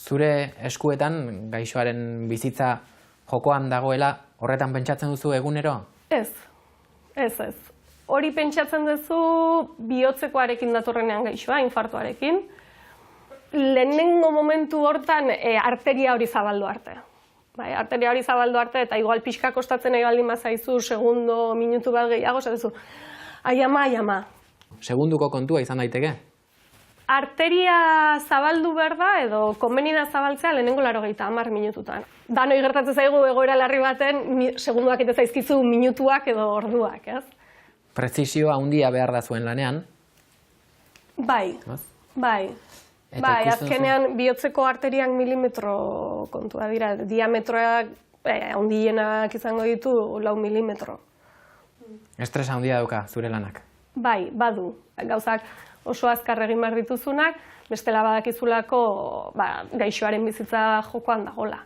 Zure eskuetan gaixoaren bizitza jokoan dagoela, horretan pentsatzen duzu egunero? Ez. Hori pentsatzen duzu bihotzekoarekin datorrenean gaixoa, infartuarekin. Lehenengo momentu hortan arteria hori zabaldu arte. Arteria hori zabaldu arte eta igual pixka kostatzen nahi baldin bazaizu, segundo, minutu bat gehiago, esatezu, ai ama. Segunduko kontua izan daiteke? Arteria zabaldu behar da edo konbenida zabaltzea lehenengo 80 minututan. Danoi gertatzen zaigu egoera larri baten segunduak eta zaizkizu minutuak edo orduak, ez? Prezisio handia behar da zuen lanean? Bai, azkenean bihotzeko arteriak milimetro kontua dira, diametroak handienak izango ditu 4 milimetro. Estres handia dauka zure lanak? Bai, badu. Gauzak oso azkar egin behar dituzunak, bestela badakizulako gaixoaren bizitza jokoan dagola.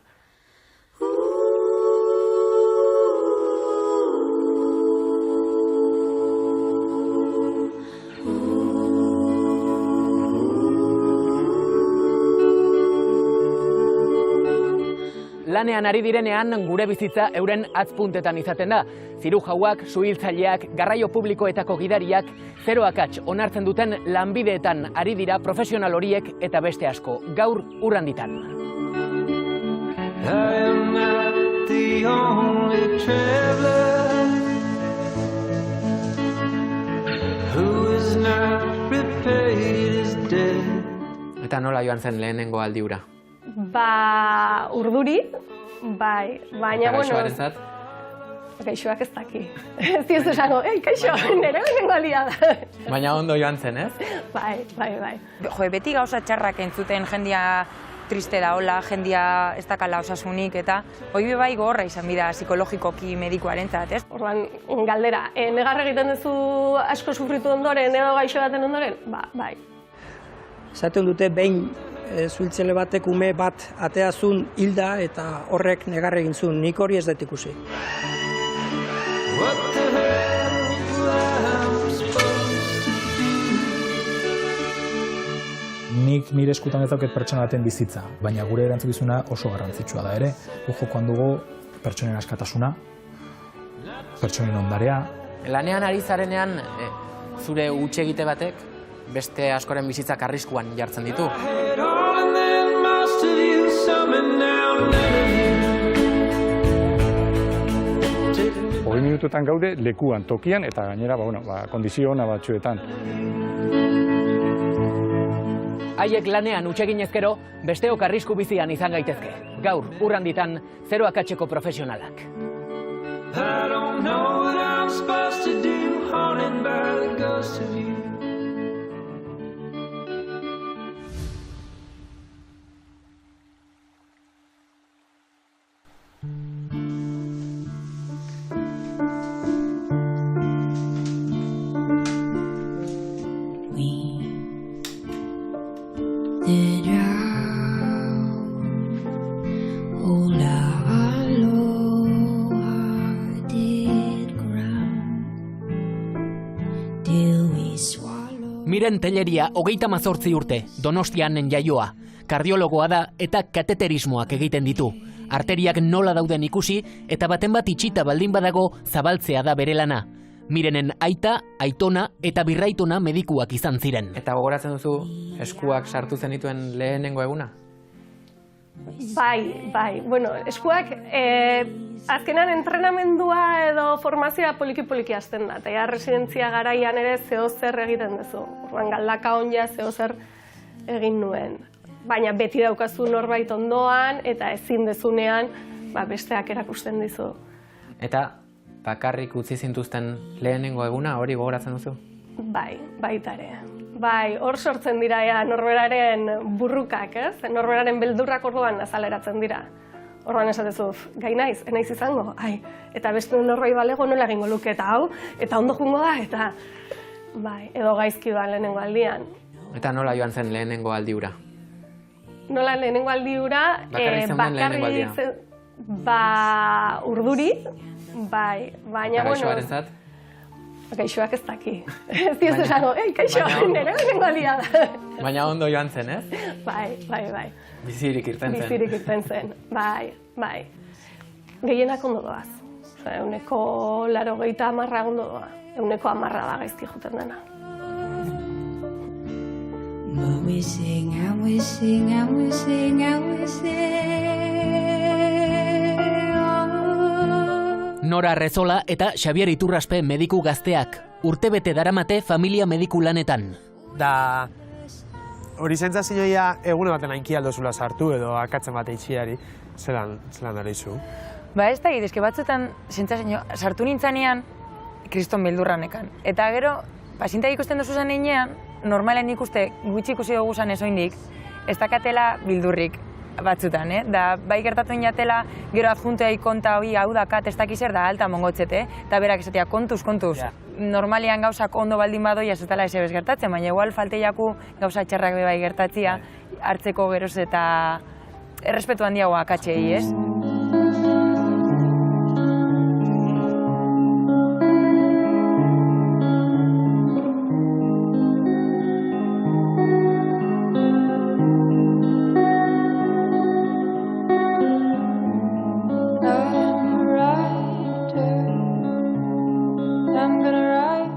Lanean ari direnean gure bizitza euren atzpuntetan izaten da. Zirujauak, suhiltzaileak, garraio publikoetako gidariak, zero akats onartzen duten lanbideetan ari dira profesional horiek eta beste asko, gaur Urranditan. Eta nola joan zen lehenengo aldi hura? Urduri, bai, baina, gaixoarentzat? Gaixoak ez daki. Ez diozu esango, kaixo, nire lehenengo aldia da. Baina ondo joan zen, ez? Bai. Beti gauza txarrak entzuten jendia triste da hola, jendia ez dakala osasunik eta hoi bai gogorra izan bida psikologikoki medikuarentzat, ez? Orduan, galdera, negar egiten duzu asko sufritu ondoren edo gaixo baten ondoren? Bai. Esaten dute behin zuhiltzaile batek ume bat ateazun hilda eta horrek negar egin zuen, nik hori ez dut ikusi. Nik nire eskutan ez dauket pertsona baten bizitza, baina gure erantzukizuna oso garrantzitsua da ere. Jokoan dugu pertsonen askatasuna, pertsonen ondarea. Lanean ari zarenean, zure huts egite batek beste askoren bizitzak arriskuan jartzen ditu. Hogei minututan gaude lekuan, tokian eta gainera kondizio ona batzuetan. Haiek lanean huts eginez gero, besteok arrisku bizian izan gaitezke. Gaur, Urranditan, zero akatseko profesionalak. Miren Telleria 38 urte, Donostianen jaioa. Kardiologoa da eta kateterismoak egiten ditu. Arteriak nola dauden ikusi eta baten bat itxita baldin badago zabaltzea da bere lana. Mirenen aita, aitona eta birraitona medikuak izan ziren. Eta gogoratzen duzu eskuak sartu zenituen lehenengo eguna? Bai. Bueno, eskuak azkenan entrenamendua edo formazioa poliki hasten da. Eta residentzia garaian ere zehozer egiten duzu. Orduan galdaka onja zehozer egin nuen. Baina beti daukazu norbait ondoan eta ezin dezunean besteak erakusten dizu. Eta bakarrik utzi zintuzten lehenengo eguna hori gogoratzen duzu? Bai, baita ere. Bai, hor sortzen dira norberaren burrukak, ez? Norberaren beldurrak orduan azaleratzen dira. Orduan esatezu, gai naiz, enaiz izango, eta beste norbait balego nola egingo luke eta hau, eta ondo jungo da, eta bai, edo gaizki doan lehenengo aldian. Eta nola joan zen lehenengo aldi hura? Nola lehenengo aldi hura, bakarrik urduri, bai, baina, gaixoarentzat? Gaixoak ez daki. Ez dioz esango, gaixo, nire lehenengo aldia da. Baina ondo joan zen, ez? Bai. Bizirik irten zen. Bizirik irten zen, bai. Gehienak ondo doaz. 80% ondo doa. 110% da gaizki joten dena. But we sing and we sing and we sing and we sing. Nora Rezola eta Xabier Iturraspe mediku gazteak urtebete daramate familia mediku lanetan. Da hori sentsazioa egune baten ainki aldozula sartu edo akatzen bat eitxiari, zelan arizu? Ba ez da, eske batzutan sentsazio sartu nintzanean kriston beldurranekan. Eta gero, pazienteak ikusten duzu zanean, normalen ikuste gutxi ikusi dugu zan ezoindik, ez dakatela bildurrik batzutan, Da bai gertatzen jatela, gero adjuntea ikonta hori hau dakat ez dakizer da alta mongotzete, eta berak esatea kontuz. Normalean gauzak ondo baldin badoia ez dela esebez gertatzen, baina igual falteiaku gauza txarrak bai gertatzia, hartzeko geroz eta errespetu handiago akatzei, ez?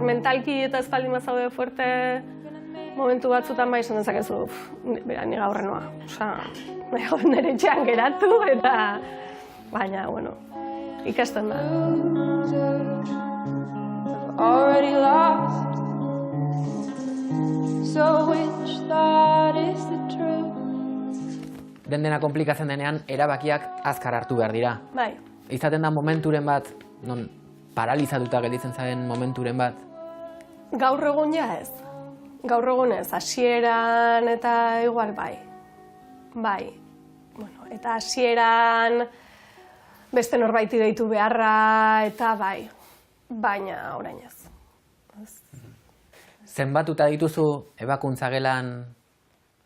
Mentalki eta espaldin bazaude fuerte momentu batzutan bai esan dezakezu, bera, ni gaur noa. Nire etxean geratu eta, baina, bueno, ikasten da. Already lost. So which thought is the truth? Dena komplikatzen denean, erabakiak azkar hartu behar dira. Bai. Izaten da momenturen bat, non paralizatuta gelditzen zaren momenturen bat. Gaur egun ja ez. Gaur egun ez, hasieran eta igual bai. Bueno, eta hasieran beste norbaiti deitu beharra eta bai. Baina orain ez. Zenbatuta dituzu ebakuntza gelan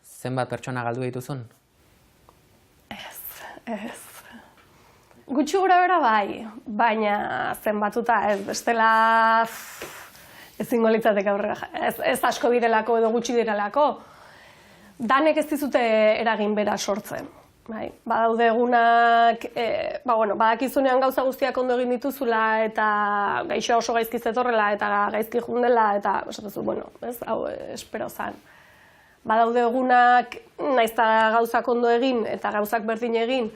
zenbat pertsona galdu dituzun? Ez. Gutxi gura bera bai, baina zenbatuta ez, bestela ezingo litzateke aurrera. Ez asko direlako edo gutxi direlako. Danek ez dizute eragin bera sortzen. Bai, badaude egunak, badakizunean gauza guztiak ondo egin dituzula eta gaixoa oso gaizki zetorrela eta gaizki jundela eta esatuzu, hau espero zan. Badaude egunak, naiz eta gauzak ondo egin eta gauzak berdin egin,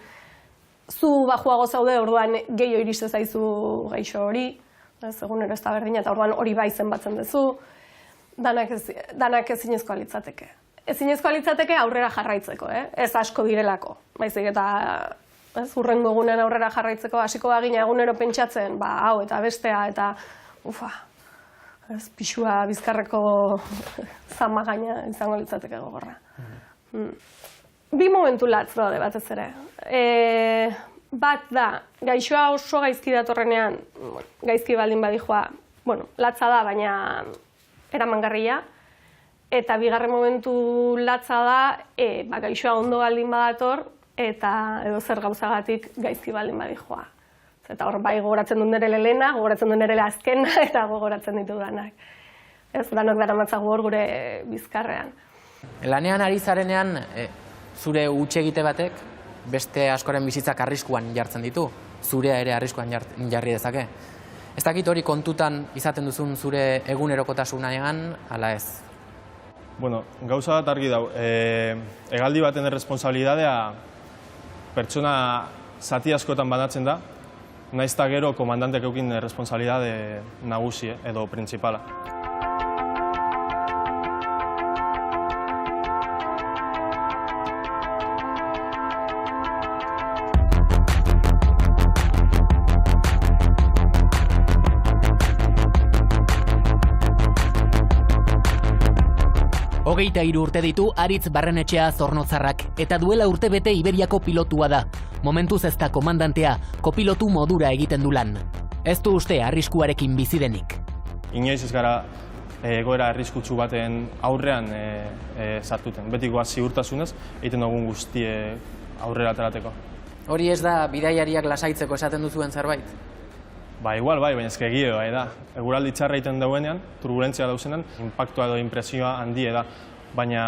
zu bajuago zaude, orduan gehiago iriste zaizu gaixo hori, egunero ez da berdina eta orduan hori bai zenbatzen duzu, danak ezinezkoa litzateke. Ezinezkoa litzateke aurrera jarraitzeko, ez asko direlako. Baizik eta hurrengo egunen aurrera jarraitzeko hasiko bagina egunero pentsatzen, hau eta bestea eta pixua bizkarreko zamagaina izango litzateke gogorra. Bi momentu latz daude batez ere. Bat da, gaixoa oso gaizki datorrenean, gaizki baldin badijoa, latza da, baina eramangarria. Eta bigarren momentu latza da, gaixoa ondo baldin badator, eta edo zer gauzagatik gaizki baldin badijoa. Eta hor bai gogoratzen dut nire lehena, gogoratzen dut nire azkena, eta gogoratzen ditu danak. Ez danok daramatzagu hor gure bizkarrean. Lanean ari zarenean, zure hutsegite batek, beste askoren bizitzak arriskuan jartzen ditu, zurea ere arriskuan jarri dezake. Ez dakit hori kontutan izaten duzun zure egunerokotasunean, ala ez? Gauza bat argi dau, hegaldi baten erresponsabilidadea pertsona zati askotan banatzen da, naiz eta gero komandantek eukin erresponsabilidade nagusi edo printzipala. Hogeita 3 urte ditu Aritz Barrenetxea Zornotzarrak eta duela urtebete Iberiako pilotua da. Momentuz ez da komandantea, kopilotu modura egiten du lan. Ez du uste arriskuarekin bizi denik. Inoiz ez gara egoera arriskutsu baten aurrean sartuten. Betikoa ziurtasunez, egiten dugun guztie aurrera aterateko. Hori ez da bidaiariak lasaitzeko esaten duzuen zerbait? Ba, igual bai, baina ezke egie bai da. Eguraldi txarra egiten dauenean, turbulentzia dauzenean, inpaktua edo impresioa handie da. Baina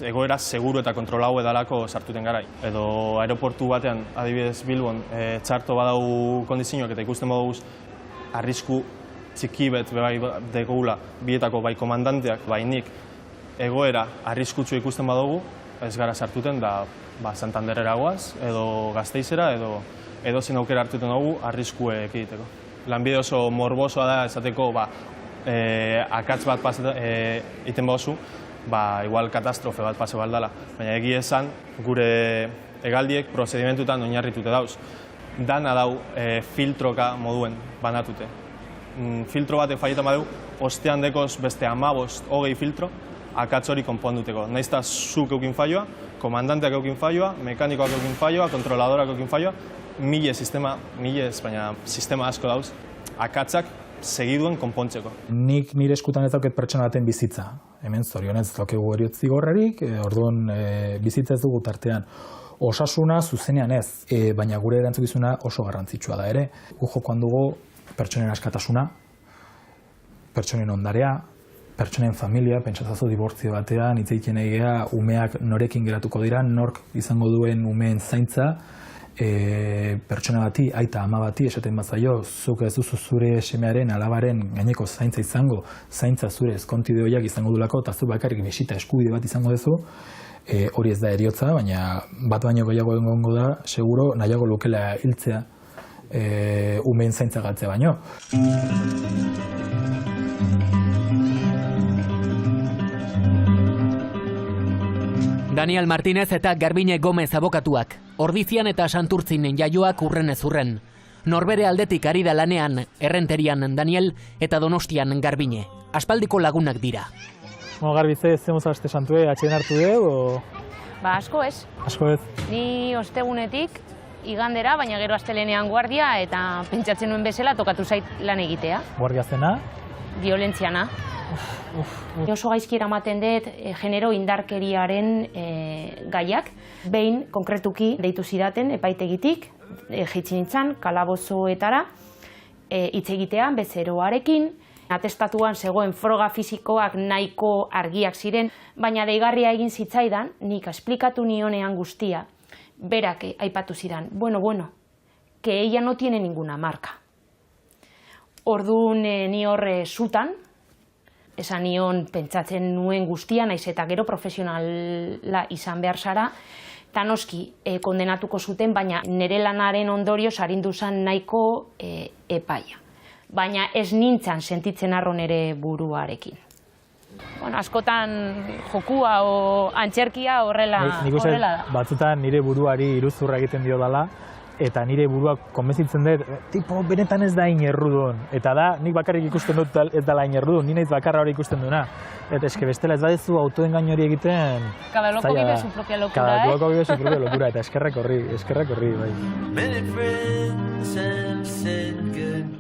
egoera seguru eta kontrolau edalako sartuten garai. Edo aeroportu batean, adibidez Bilbon, txarto badau kondizioak eta ikusten baduguz, arrisku txiki bet bai degula bietako bai komandanteak, bai nik egoera arriskutsu ikusten badugu, ez gara sartuten da Santanderera goaz, edo Gasteizera, edo zin aukera hartuten dugu arriskuek egiteko. Lanbide oso morbosoa da esateko akatz bat egiten baduzu, igual katastrofe bat pase baldala. Baina egia esan, gure hegaldiek prozedimentutan oinarritute dauz. Dana dau filtroka moduen banatute. Filtro batek faietan badu, ostean dekoz beste 15-20 filtro, akatz hori konponduteko. Naiz eta zuk eukin falloa, komandanteak eukin falloa, mekanikoak eukin falloa, kontroladorak eukin falloa, baina sistema asko dauz, akatzak segiduen konpontzeko. Nik nire eskutan ez dauket pertsona baten bizitza. Hemen zorionez daukegu heriotz zigorrarik, orduan bizitza ez dugu tartean. Osasuna zuzenean ez, baina gure erantzukizuna oso garrantzitsua da ere. Gu jokoan dugu pertsonen askatasuna, pertsonen ondarea, pertsonen familia, pentsatzazu dibortzio batean, hitz egiten egea, umeak norekin geratuko dira, nork izango duen umeen zaintza, pertsona bati, aita ama bati, esaten bazaio, zuk ez duzu zure semearen alabaren gaineko zaintza izango, zaintza zure eskontideoiak izango dulako, eta zu bakarrik bisita eskubide bat izango duzu, hori ez da heriotza, baina bat baino gehiago egongo da, seguro nahiago lukela hiltzea umeen zaintza galtzea baino. Daniel Martínez eta Garbine Gomez abokatuak, Ordizian eta Santurtzinen jaioak urrenez urren. Norbere aldetik ari da lanean, Errenterian Daniel eta Donostian Garbine. Aspaldiko lagunak dira. Garbize, ez zemuz aste santue, atxeden hartu du, Ba, asko ez. Asko ez. Ni ostegunetik igandera, baina gero astelenean guardia eta pentsatzen nuen bezala tokatu zait lan egitea. Guardia zena? Violentziana. Oso gaizki eramaten dut genero indarkeriaren gaiak. Behin, konkretuki, deitu zidaten epaitegitik, jitsi nintzen, kalabozoetara, hitz egitea, bezeroarekin, atestatuan zegoen froga fisikoak nahiko argiak ziren, baina deigarria egin zitzaidan, nik esplikatu nionean guztia, berak aipatu zidan, bueno, que ella no tiene ninguna marca. Orduan ni horre zutan, esan nion pentsatzen nuen guztia, naiz eta gero profesionala izan behar zara, eta noski kondenatuko zuten, baina nire lanaren ondorioz arindu zen nahiko epaia. Baina ez nintzen sentitzen arro nire buruarekin. Askotan jokua o antxerkia horrela da. Batzutan nire buruari iruzurra egiten dio dela, eta nire buruak konbentzitzen dut, tipo, benetan ez da inerrudun. Eta da, nik bakarrik ikusten dut ez dela inerrudun, ni naiz bakarra hori ikusten duena. Eta eske bestela ez badezu autoengain hori egiten... Cada loco vive su propia locura, Cada loco vive su propia locura, eta eskerrak horri, bai.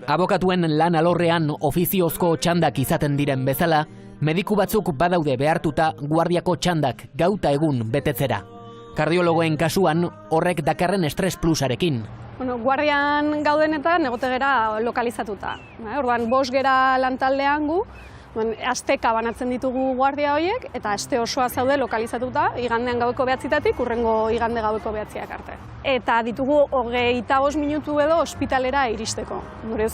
Abokatuen lan alorrean ofiziozko txandak izaten diren bezala, mediku batzuk badaude behartuta guardiako txandak gauta egun betetzera. Kardiologoen kasuan horrek dakarren estres plusarekin. Guardian gaudenetan egotegera lokalizatuta. Orduan, 5 gera lantaldean gu, asteka banatzen ditugu guardia horiek, eta aste osoa zaude lokalizatuta, igandean gaueko 9-tatik, urrengo igande gaueko 9-ak arte. Eta ditugu 25 minutu edo ospitalera iristeko.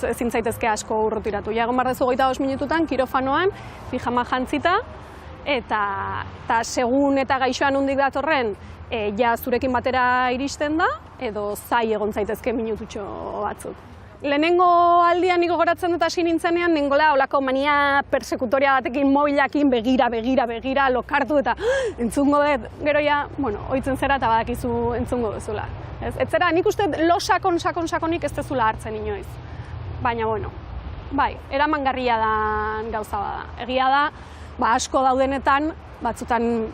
Ezin zaitezke asko urrutiratu. Ja, egon behar dezu 25 minututan, kirofanoan, pijama jantzita, eta segun eta gaixoan hundik datorren, ja zurekin batera iristen da, edo zai egon zaitezke minututxo batzuk. Lehenengo aldian niko goratzen dut hasi nintzenean, nengola olako mania persekutoria batekin, mobilakin, begira, lokartu eta entzungo dut, gero ja, ohitzen zera eta badakizu entzungo duzula. Ez zera, nik uste lo sakonik ez dezula hartzen inoiz. Baina, bai, eramangarria da gauza bada. Egia da, asko daudenetan, batzutan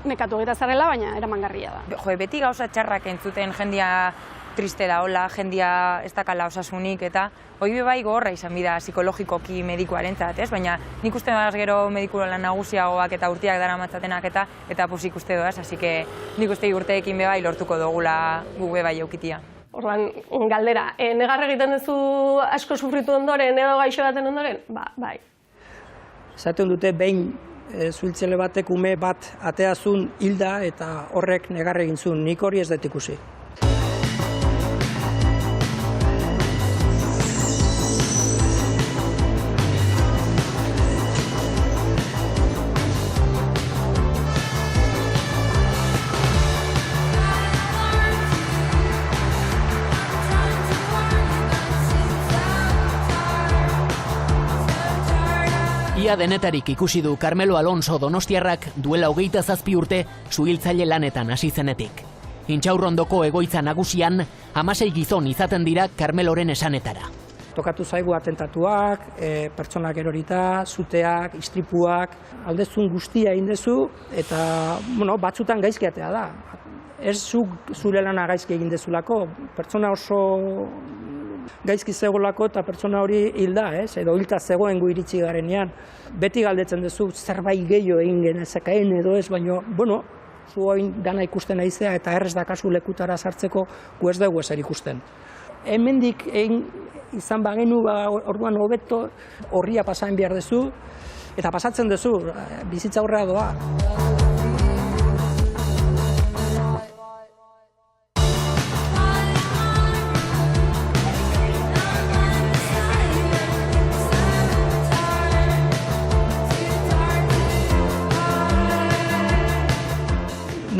nekatu egita zarela, baina eramangarria da. Beti gauza txarrak entzuten jendia triste da, hola, jendia ez dakala osasunik, eta hori bai gogorra izan bida psikologikoki medikuarentzat, ez? Baina nik uste dut gero medikulo lan nagusiagoak eta urteak dara matzatenak eta posik uste doaz, así que nik uste urteekin bai lortuko dugula guk bai eukitia. Orduan, galdera, negar egiten duzu asko sufritu ondoren edo gaixo baten ondoren? Bai. Esaten dute behin zuhiltzaile batek ume bat ateazun hilda eta horrek negar egin zuen. Nik hori ez dut ikusi. Ia denetarik ikusi du Carmelo Alonso donostiarrak duela 27 urte zuhiltzaile lanetan hasi zenetik. Intxaurrondoko egoitza nagusian 16 gizon izaten dira Carmeloren esanetara. Tokatu zaigu atentatuak, pertsonak erorita, zuteak, istripuak, aldezun guztia indezu eta batzutan gaizkiatea da. Ez zure lana gaizki egin dezulako, pertsona oso gaizki zegoelako eta pertsona hori hilda, edo hilta zegoen gu iritsi garenean. Beti galdetzen duzu zerbait gehiago egin genezakeen edo ez, baina, zu oin dana ikusten aizea eta errez dakazu lekutara sartzeko gu ez dugu ezer ikusten. Hemendik egin izan bagenu, orduan hobeto horria pasain behar duzu eta pasatzen duzu, bizitza aurrera doa.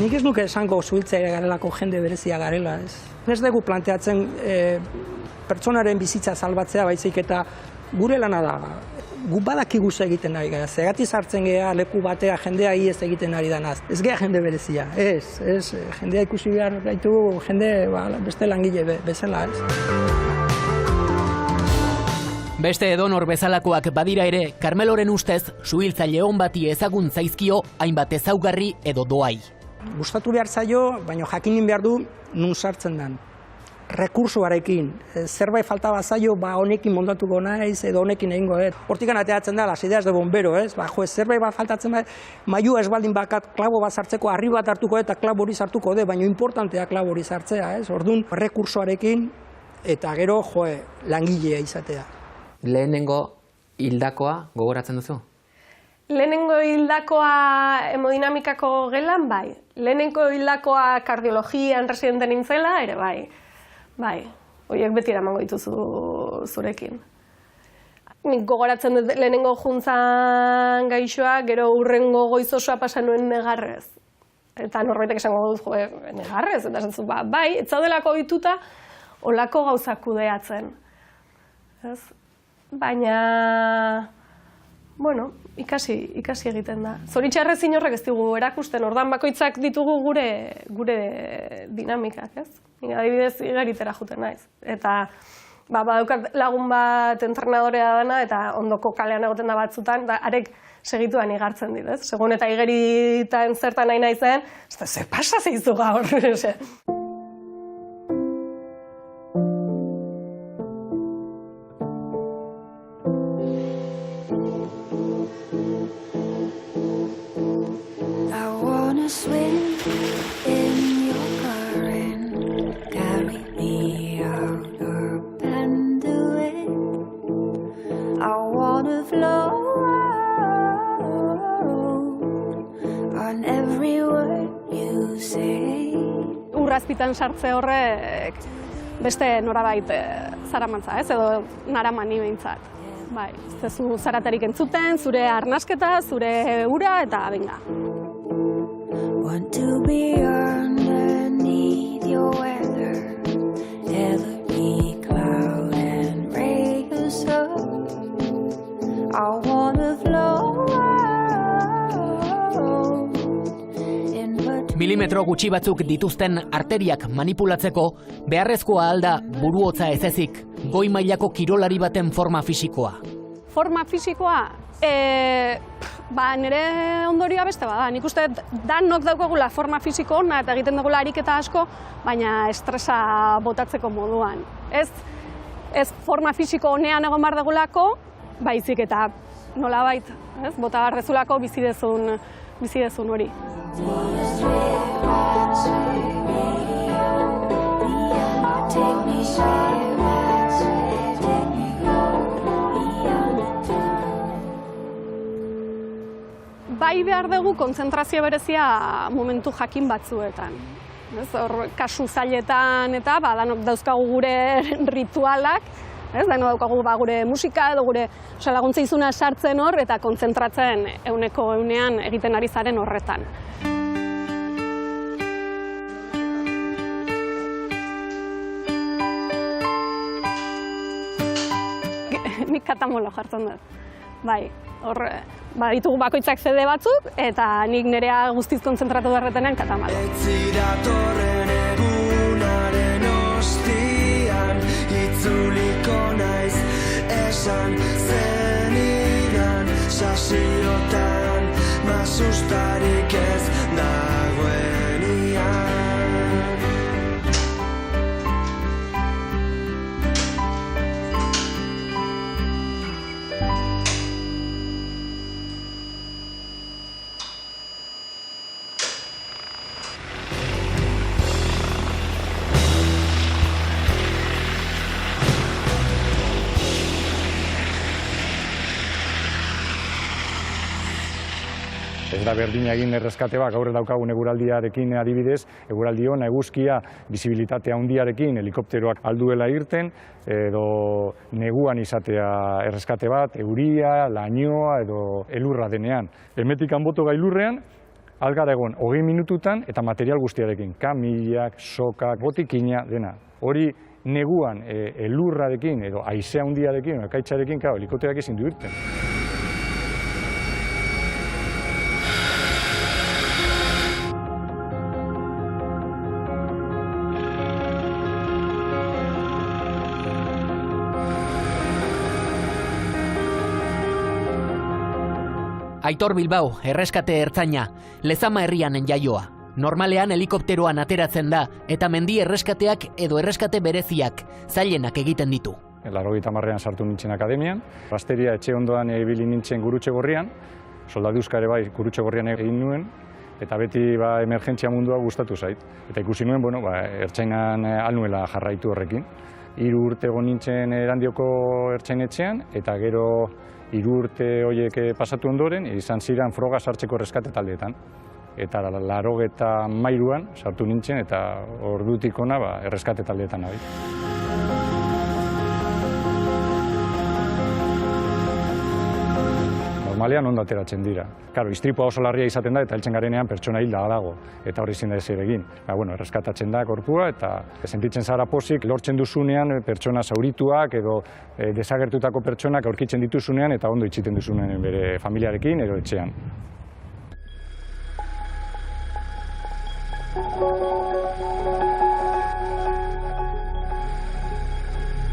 Nik ez nuke esango zuhiltzaile garelako jende berezia garela. Ez dugu planteatzen pertsonaren bizitza salbatzea baizik eta gure lana da. Gu badakigu egiten ari gara, zergatik sartzen gea leku batea jendea iez egiten ari danaz. Ez gea jende berezia, ez, jendea ikusi behar gaitu jende beste langile bezala, ez. Beste edonor bezalakoak badira ere, Carmeloren ustez, zuhiltzaile on bati ezagun zaizkio hainbat ezaugarri edo doai. Gustatu behar zaio, baina jakinin behar du nun sartzen den. Rekursoarekin, zerbait falta bat zaio, honekin moldatuko naiz edo honekin egingo, hortikan ateatzen da, las ideas de bombero, zerbait bat faltatzen bat, mailua ez baldin bakat klabo bat sartzeko, harri bat hartuko eta klabo hori sartuko, baina importantea klabo hori sartzea, orduan rekursoarekin eta gero, langilea izatea. Lehenengo hildakoa gogoratzen duzu? Lehenengo hildakoa hemodinamikako gelan, bai. Lehenengo hildakoa kardiologian residente nintzela, ere bai. Bai, horiek beti eramango dituzu zurekin. Nik gogoratzen dut lehenengo juntzan gaixoa, gero hurrengo goiz osoa pasa nuen negarrez. Eta norbaitek esango dut, negarrez? Eta esan zu, bai, ez zaudelako dituta, olako gauzak kudeatzen. Baina, ikasi egiten da. Zoritxarrez inorrek ez digu erakusten, ordan bakoitzak ditugu gure dinamikak, ez? Ni adibidez igaritera joten naiz. Eta badaukat lagun bat entrenadorea dana eta ondoko kalean egoten da batzutan, arek segituan igartzen dit, ez? Segun eta igeritan zertan nahi naizen, zer pasa zeizu gaur? Swim in your current, carry me out up and away. I wanna flow on every word you say. Urrazpitan sartze horrek beste norabait zaramatza, edo naramani behintzat. Bai, ez zu zaratarik entzuten, zure arnasketa, zure ura eta benga. Want to be underneath your weather, never be cloud and rain so. I wanna flow in between. Milimetro gutxi batzuk dituzten arteriak manipulatzeko beharrezkoa alda buruhotza ez ezik, goi mailako kirolari baten forma fisikoa. Forma fisikoa? Nire ondorioa beste bada. Nik uste danok daukagula forma fisiko ona eta egiten dugula ariketa asko, baina estresa botatzeko moduan. Ez forma fisiko onean egon behar dugulako, baizik eta nolabait, bota barrezulako bizidezun hori. Take behar dugu kontzentrazio berezia momentu jakin batzuetan. Hor, kasu zailetan eta danok dauzkagu gure ritualak, danok daukagu gure musika edo gure laguntza izuna sartzen hor eta kontzentratzen euneko eunean egiten ari zaren horretan. Nik katamolo jartzen dut. Bai, hor, ditugu bakoitzak CD batzuk, eta nik nerea guztiz kontzentratu berretenean katamalo. Ez datorren egunaren ostian, itzuliko naiz esan zenidan, sasiotan, masustarik ez dagoenian. Ez da berdina egin erreskate bat, gaur daukagun eguraldiarekin adibidez, eguraldi ona, eguzkia, bizibilitatea handiarekin, helikopteroak alduela irten, edo neguan izatea erreskate bat, euria, lainoa edo elurra denean. Hemetik anboto gailurrean, algara egon 20 minututan eta material guztiarekin, kamilak, sokak, botikina, dena. Hori neguan elurrarekin edo haizea handiarekin, ekaitzarekin, helikopteroak ezin du irten. Aitor Bilbao, erreskate ertzaina, Lezama herrianen jaioa. Normalean helikopteroan ateratzen da, eta mendi erreskateak edo erreskate bereziak, zailenak egiten ditu. 80ean sartu nintzen akademian, gazteria etxe ondoan ibili nintzen Gurutze Gorrian, soldaduzka ere bai Gurutze Gorrian egin nuen, eta beti emergentzia mundua gustatu zait. Eta ikusi nuen, ertzainan alnuela jarraitu horrekin. 3 urte egon nintzen Erandioko ertzainetxean, eta gero 3 urte horiek pasatu ondoren, izan ziren froga sartzeko erreskate taldeetan. Eta 83an sartu nintzen, eta ordutik ona erreskate taldeetan nabil. Normalean ondo ateratzen dira. Karo, istripua oso larria izaten da eta heltzen garenean pertsona hilda dago. Eta hori ezin da ezer egin. Erreskatatzen da korpua eta sentitzen zara pozik lortzen duzunean pertsona zaurituak edo desagertutako pertsonak aurkitzen dituzunean eta ondo itxiten duzunean bere familiarekin edo etxean.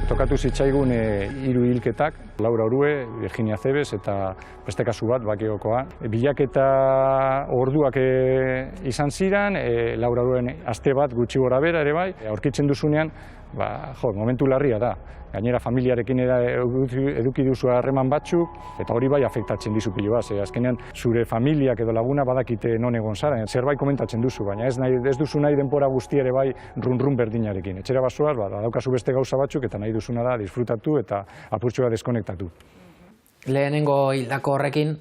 Tokatu zitzaigun 3 hilketak, Laura Orue, Virginia Cebes eta beste kasu bat, Bakiokoa. Bilaketa orduak izan ziren, Laura Oruen aste bat gutxi gora bera ere bai, aurkitzen duzunean, momentu larria da. Gainera familiarekin eduki duzu harreman batzuk, eta hori bai afektatzen dizu pilo bat. Azkenean zure familiak edo laguna badakite non egon zara, zerbait komentatzen duzu, baina ez duzu nahi denbora guzti ere bai run berdinarekin. Etxera basoaz, daukazu beste gauza batzuk eta nahi duzuna da disfrutatu eta apurtxoa deskonektatu. Lehenengo hildako horrekin,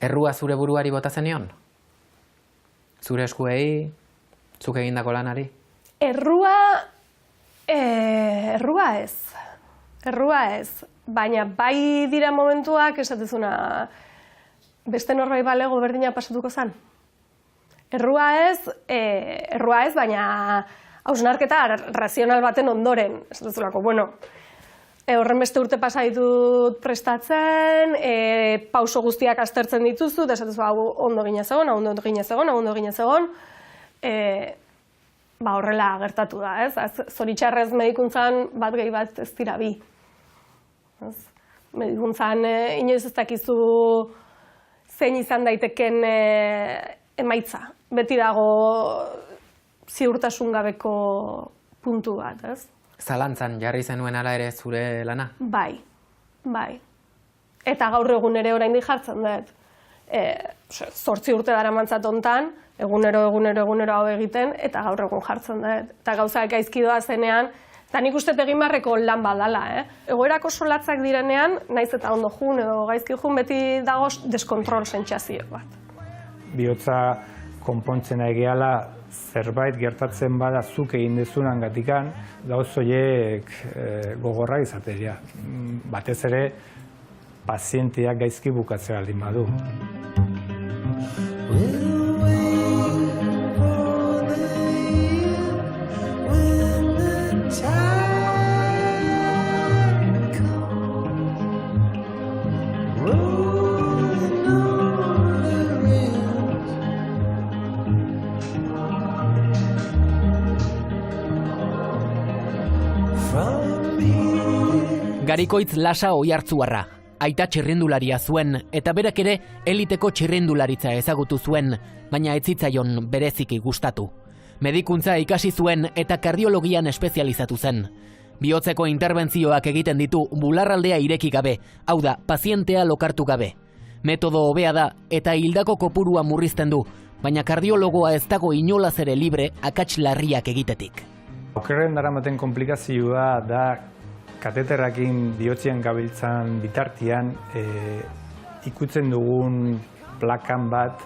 errua zure buruari bota zenion? Zure eskuei, zuk egindako lanari? Errua ez, baina bai dira momentuak esatezuna beste norbait balego berdina pasatuko zen. Errua ez, baina hausnarketa razional baten ondoren. Esatezulako, horren beste urte pasa ditut prestatzen, pauso guztiak aztertzen dituzu, eta esatezu ondo ginez egon, horrela gertatu da, ez? Zoritxarrez medikuntzan bat gehi bat ez dira bi. Medikuntzan inoiz ez dakizu zein izan daiteken emaitza. Beti dago ziurtasun gabeko puntu bat, ez? Zalantzan jarri zenuen ala ere zure lana? Bai. Eta gaur egun ere oraindik jartzen dut. 8 urte daramantzat hontan, egunero hau egiten, eta gaur egun jartzen dut. Eta gauzak gaizki doazenean, eta nik uste egin beharreko lan badala. Egoerak oso latzak direnean, naiz eta ondo jun edo gaizki jun, beti dago deskontrol sentsazio bat. bihotza konpontzen egiala zerbait gertatzen bada zuk egin dezunan gatikan, gauz horiek gogorra izateria. Batez ere, pazienteak gaizki bukatzea aldin badu. Garikoitz Lasa Oiartzuarra, aita txirrindularia zuen eta berak ere eliteko txirrindularitza ezagutu zuen, baina ez zitzaion bereziki gustatu. Medikuntza ikasi zuen eta kardiologian espezializatu zen. Bihotzeko interbentzioak egiten ditu bularraldea ireki gabe, hau da, pazientea lokartu gabe. Metodo hobea da eta hildako kopurua murrizten du, baina kardiologoa ez dago inolaz ere libre akats larriak egitetik. Okerren daramaten komplikazioa da kateterrakin bihotzien gabiltzan bitartian ikutzen dugun plakan bat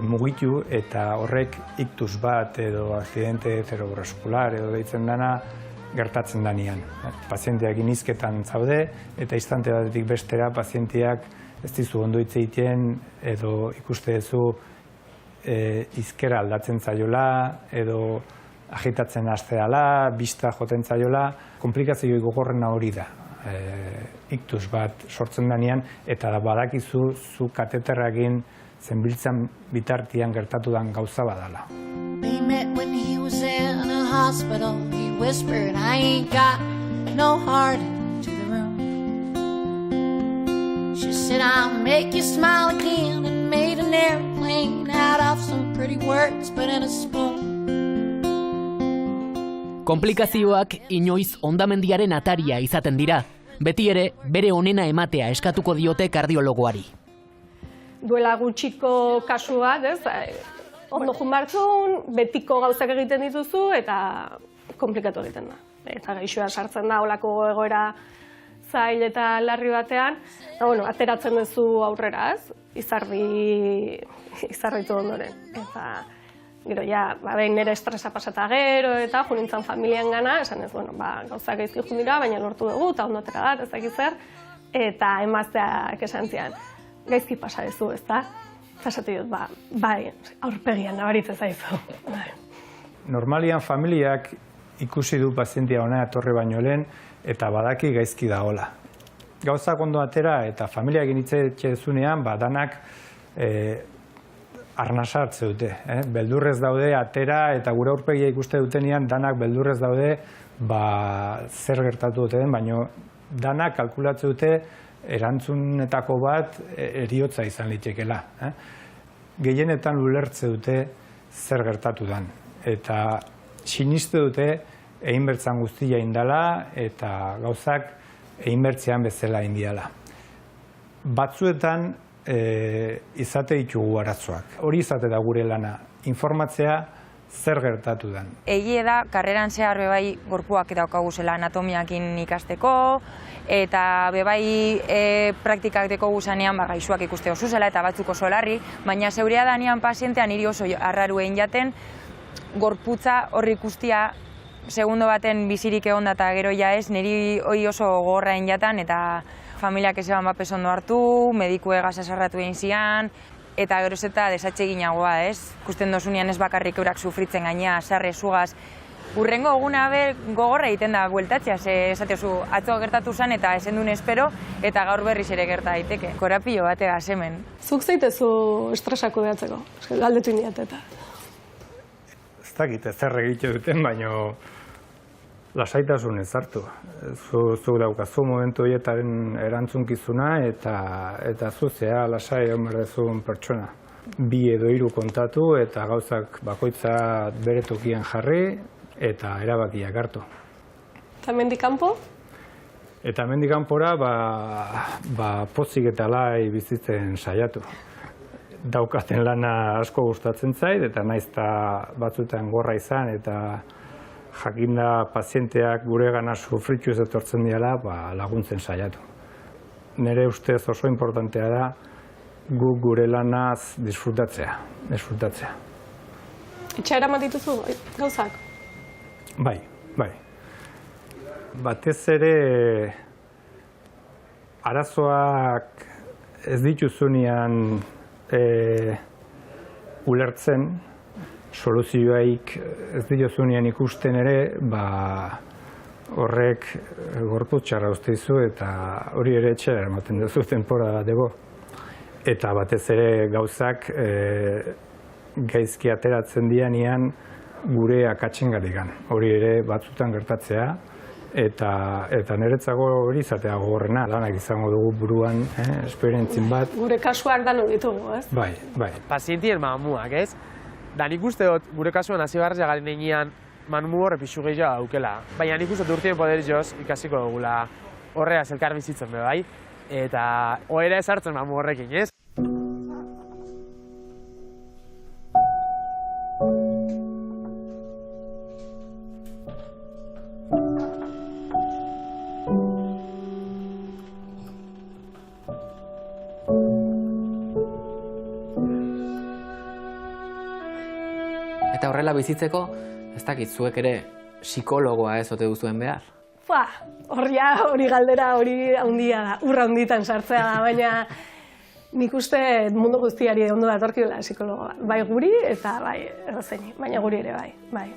mugitu eta horrek iktus bat edo akzidente cerebrovaskular edo deitzen dana gertatzen danean. Pazienteak inizketan zaude eta instante batetik bestera pazienteak ez dizu ondo hitz egiten edo ikuste duzu izkera aldatzen zaiola edo agitatzen hasteala, bista joten zaiola, komplikazio gogorrena hori da. Iktus bat sortzen danean eta badakizu zu kateterrakin zenbiltzan bitartian gertatu dan gauza badala. We met when he was in a hospital. He whispered, I ain't got no heart to the room. She said, I'll make you smile again, and made an airplane out of some pretty words, but in a spoon. Komplikazioak inoiz hondamendiaren ataria izaten dira. Beti ere, bere onena ematea eskatuko diote kardiologoari. Duela gutxiko kasu bat, ondo jumartzun, betiko gauzak egiten dituzu eta komplikatu egiten da. Eta gaixoa sartzen da olako egoera zail eta larri batean, ateratzen duzu aurrera, izarritu ondoren. Eta gero behin nire estresa pasata gero eta junintzen familian gana, esan ez, gauzak gaizki jundira, baina lortu dugu, eta ondotera dat, ez dakit zer, eta emazteak esan zian, gaizki pasa dezu, ez da? Zasatu dut, bai, aurpegian nabaritzen zaizu. Normalian familiak ikusi du pazientia hona etorri baino lehen eta badaki gaizki dagoela. Gauzak ondo atera eta familiak initzetxe zunean, danak arnasa hartze dute. Beldurrez daude atera eta gure aurpegia ikuste dutenean danak beldurrez daude zer gertatu duten, baina danak kalkulatze dute erantzunetako bat heriotza izan litekela. Gehienetan ulertze dute zer gertatu dan. Eta siniste dute egin bertzan guztia indala eta gauzak egin bertzean bezala indiala. Batzuetan izate ditugu arazoak. Hori izate da gure lana, informatzea zer gertatu den. Egie da, karreran zehar bebai gorpuak daukagu zela anatomiakin ikasteko, eta bebai praktikak deko guzanean gaixoak ikuste oso zela eta batzuk oso larri, baina zeurea danean pazientean niri oso arraru egin jaten, gorputza horri ikustia segundo baten bizirik egon eta gero ja ez, niri hori oso gogorra egin jatan, eta familiak ez eban bapes ondo hartu, mediku egaz esarratu egin zian, eta gero eta desatxe ginagoa, ez? Ikusten dozunean ez bakarrik eurak sufritzen gaina, sarre, zugaz. Urrengo eguna gogorra egiten da bueltatzea, esatezu atzo gertatu zen eta esen duen espero, eta gaur berriz ere gerta daiteke. Korapio bategaz hemen. Zuk zeitezu estresako behatzeko, galdetu indiat eta. Ez dakit, zer egite duten, baina lasaitasun ez hartu. Zuk daukazu momentu horietaren erantzunkizuna eta zuzea lasai egon berdezun pertsona. 2 edo 3 kontatu eta gauzak bakoitza bere tokian jarri eta erabakiak hartu. Eta hemendik kanpo? Eta hemendik kanpora pozik eta lai bizitzen saiatu. Daukaten lana asko gustatzen zait eta naiz eta batzuetan gorra izan eta jakinda pazienteak gure gana sufritu ez etortzen diala, laguntzen saiatu. Nire ustez oso importantea da guk gure lanaz disfrutatzea. Etxe eraman dituzu gauzak? Bai. Batez ere arazoak ez dituzunean ulertzen, soluzioaik ez dituzunean ikusten ere, horrek gorputz-txarra uzteizu eta hori ere etxera ematen duzu denbora bat dago. Eta batez ere gauzak gaizki ateratzen dianean gure akatsengatikan. Hori ere batzutan gertatzea eta niretzago hori izatea gogorrena. Lanak izango dugu buruan esperientzin bat. Gure kasuak danok ditugu, ez? Bai. Pazientien mamuak, ez? Da nik uste dut gure kasuan hasi barra garen egian manumu horre pixu gehiago daukela. Baina nik uste urtien poderioz ikasiko dugula horrea zelkar bizitzen be bai. Eta ohera ezartzen mamu horrekin, ez? Eta horrela bizitzeko, ez dakit zuek ere psikologoa ez ote duzuen behar? Hori galdera hori handia da, urra handitan sartzea da, baina nik uste mundu guztiari ondo datorkiola psikologoa. Bai guri eta bai errezeini, baina guri ere bai.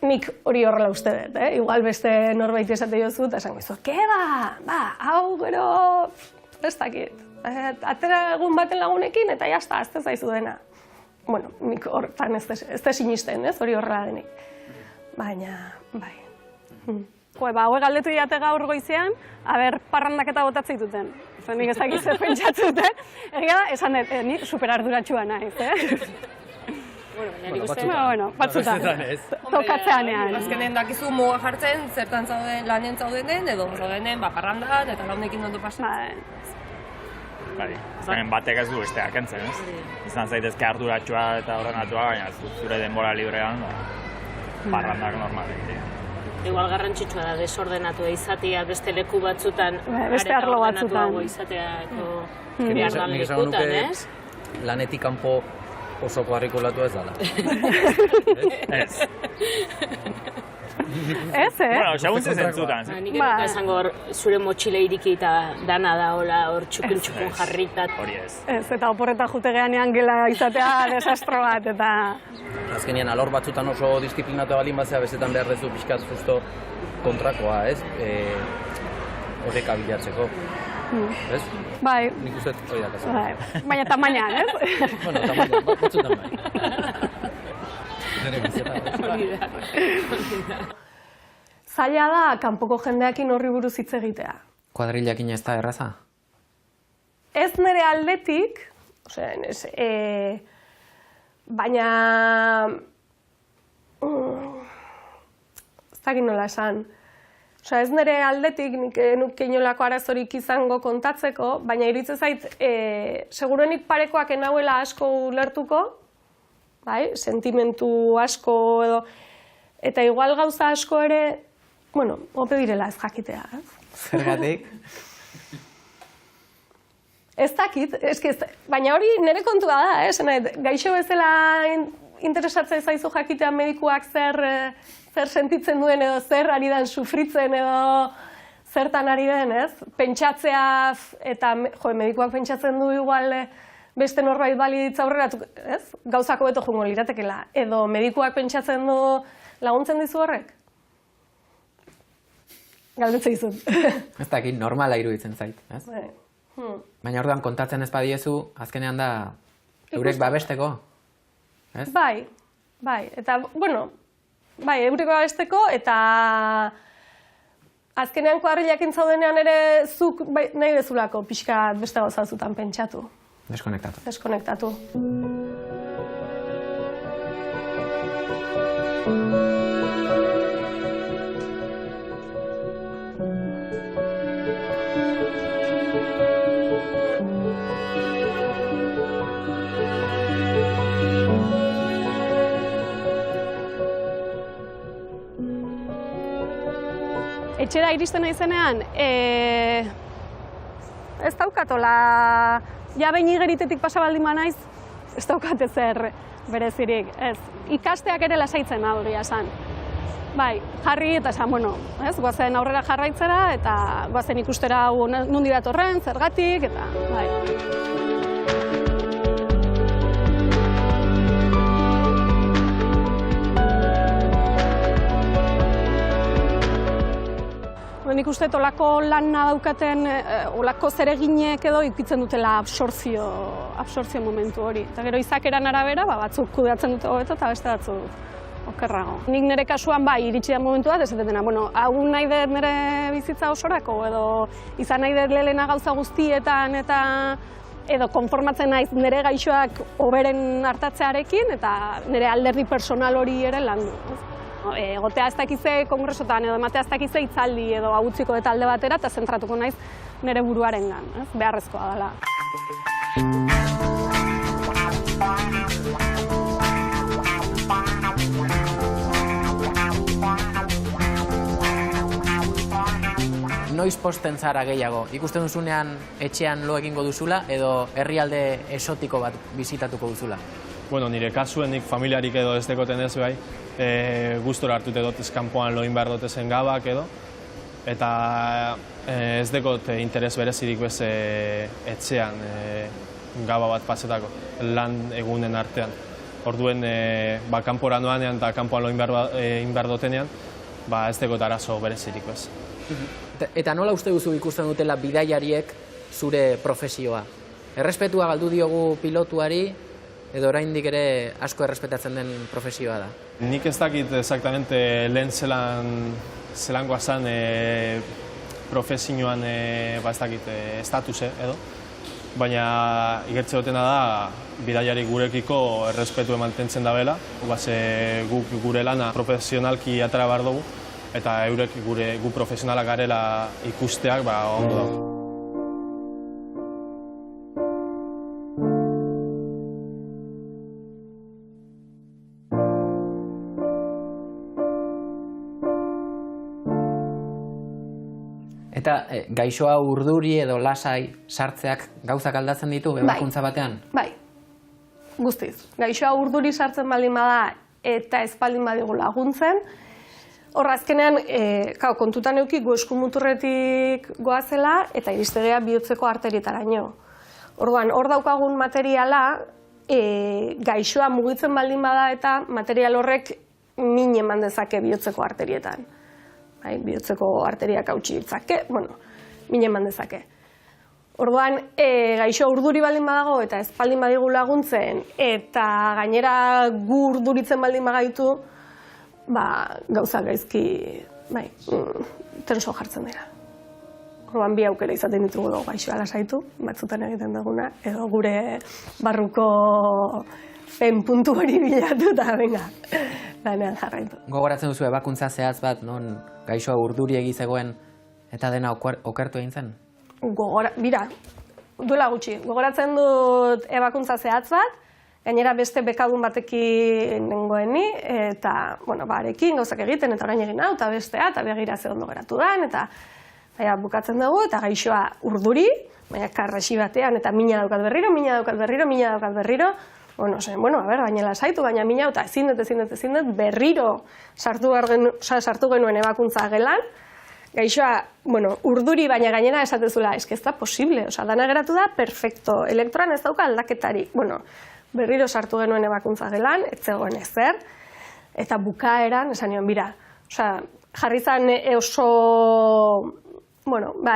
Nik hori horrela uste dut, igual beste norbait esate jozu eta esango izu, hau gero, ez dakit, atera egun baten lagunekin eta jazta, ez zaizu dena. Bueno, nik horretan ez da sinisten, hori horrela denik. Baina, bai. Hauek galdetu diate gaur goizean, parrandaketa botatzen duten. Nik ez dakit zer pentsatzen duten. Egia da, esan dut, ni superarduratxua naiz, batzutan. Tokatzeanean. Azkenen dakizu muga jartzen, zertan zauden lanen zaudenen, edo zaudenen parrandan, eta launekin ondo pasatzen. Zaten batek ez du besteak entzen, ez? Izan zaitezke arduratxua eta ordenatua, baina zure denbora librean, parrandak normalen. Igual garrantzitsua da desordenatua izatea beste leku batzutan, beste arlo batzutan izateako behar dan lekutan, ez? Lanetik kanpo oso kuarrikulatua ez dala. Ez. Ez, Bueno, segun zentzutan. Nik esango zure motxile iriki eta dana da hor txukun jarritat. Hori ez. Ez, eta oporretan jute geanean gela izatea desastro bat, eta... Azkenean, alor batzutan oso disiplinatu balin batzea, bestetan behar dezu pixkat justo kontrakoa, ez? Horrek abilatzeko. Ez? Bai. Nik uste hori dakazu. Baina tamainan, ez? Bueno, tamainan, batzutan bai. Zaila da, kanpoko jendeakin horri buruz hitz egitea. Kuadrilakin ez da erraza? Ez nire aldetik, baina ez dakit nola esan. Ez nire aldetik, nik nuke inolako arazorik izango kontatzeko, baina iritze zait, seguruenik parekoak enauela asko ulertuko, sentimentu asko edo, eta igual gauza asko ere, ope direla ez jakitea. Zergatik? Ez dakit, baina hori nire kontua da, gaixo bezala interesatzen zaizu jakitea medikuak zer sentitzen duen edo zer ari den sufritzen edo zertan ari den, ez? Pentsatzea, eta medikuak pentsatzen du igual beste norbait balitza aurrera, ez? Gauzako beto jungo liratekela. Edo medikuak pentsatzen du laguntzen dizu horrek? Galdetzen dizut. Ez dakit, normala iruditzen zait, ez? Baina orduan kontatzen ez badiezu, azkenean da eurek babesteko, ez? Bai, eta, eurek babesteko, eta azkenean kuadrilakin zaudenean ere zuk nahi bezulako pixka beste gauzazutan pentsatu. Deskonektatu. Etxera iristen naizenean, ez daukatola, ja behin igeritetik pasabaldin naiz, ez daukat ezer berezirik, ez. Ikasteak ere lasaitzen hori esan. Bai, jarri eta esan, bueno, ez, goazen aurrera jarraitzera eta goazen ikustera nundi datorren, zergatik, eta bai. Nik uste olako lana daukaten, olako zereginek edo ikitzen dutela absortzio momentu hori. Eta gero izakeran arabera, batzuk kudeatzen dute hobeto eta beste batzuk okerrago. Nik nire kasuan bai, iritsi da momentu bat, esaten dena, bueno, hau nahi dut nire bizitza osorako, edo izan nahi dut lehena gauza guztietan, eta edo konformatzen naiz nire gaixoak hoberen hartatzearekin, eta nire alderdi personal hori ere landu. Egotea ez dakize kongresotan edo ematea ez dakize hitzaldi edo agutziko eta alde batera eta zentratuko naiz nire buruarengan, beharrezkoa dela. Noiz posten zara gehiago? Ikusten duzunean etxean lo egingo duzula edo herrialde esotiko bat bizitatuko duzula? Bueno, nire kasuen nik familiarik edo ez dekoten ez bai, gustora hartute dut kanpoan loin behar dutezen gabak edo, eta ez dekot interes berezirik bez etxean gaba bat pasetako, lan egunen artean. Orduen, kanpora noanean eta kanpoan loin behar dutenean, ez dekot arazo berezirik bez. Eta nola uste duzu ikusten dutela bidaiariek zure profesioa? Errespetua galdu diogu pilotuari, edo oraindik ere asko errespetatzen den profesioa da? Nik ez dakit exactamente lehen zelangoa zen profesioan ez dakit estatuse edo, baina igertze dutena da bidaiari gurekiko errespetu mantentzen da bela, guk gure lana profesionalki atera behar dugu, eta eurek gu profesionalak garela ikusteak ondo dago. Eta gaixoa urduri edo lasai sartzeak gauzak aldatzen ditu ebakuntza batean? Bai, guztiz. Gaixoa urduri sartzen baldin bada eta ez baldin badigu laguntzen, hor azkenean kontutan eduki gu eskumuturretik goazela eta iristegea bihotzeko arterietaraino. Orduan, hor daukagun materiala gaixoa mugitzen baldin bada eta material horrek min eman dezake bihotzeko arterietan. Bihotzeko arteriak hautsi ditzake, min eman dezake. Orduan, gaixo urduri baldin badago eta ez baldin badigu laguntzen eta gainera gu urduritzen baldin bagaitu, gauza gaizki, tenso jartzen dira. Orduan, bi aukera izaten ditugu gaixoa lasaitu, batzutan egiten duguna, edo gure barruko pen puntu hori bilatu eta venga, lanean jarraitu. Gogoratzen duzu ebakuntza zehatz bat, non gaixoa urduri egizegoen eta dena okertu egin zen? Bira, duela gutxi. Gogoratzen dut ebakuntza zehatz bat, gainera beste bekadun batekin nengoeni, eta, arekin gauzak egiten, eta orain egin hau, eta bestea, eta begira ze ondo geratu den, eta bukatzen dugu, eta gaixoa urduri, baina karraxi batean, eta mina daukat berriro, baina lasaitu, baina mina, eta ezin dut, berriro sartu genuen ebakuntza gelan, gaixoa, urduri baina gainera esatezula, ez da posible, dana geratu da, perfecto, elektroan ez dauka aldaketari, berriro sartu genuen ebakuntza gelan, ez zegoen ezer, eta bukaeran, esan nion, bira, jarri zan oso,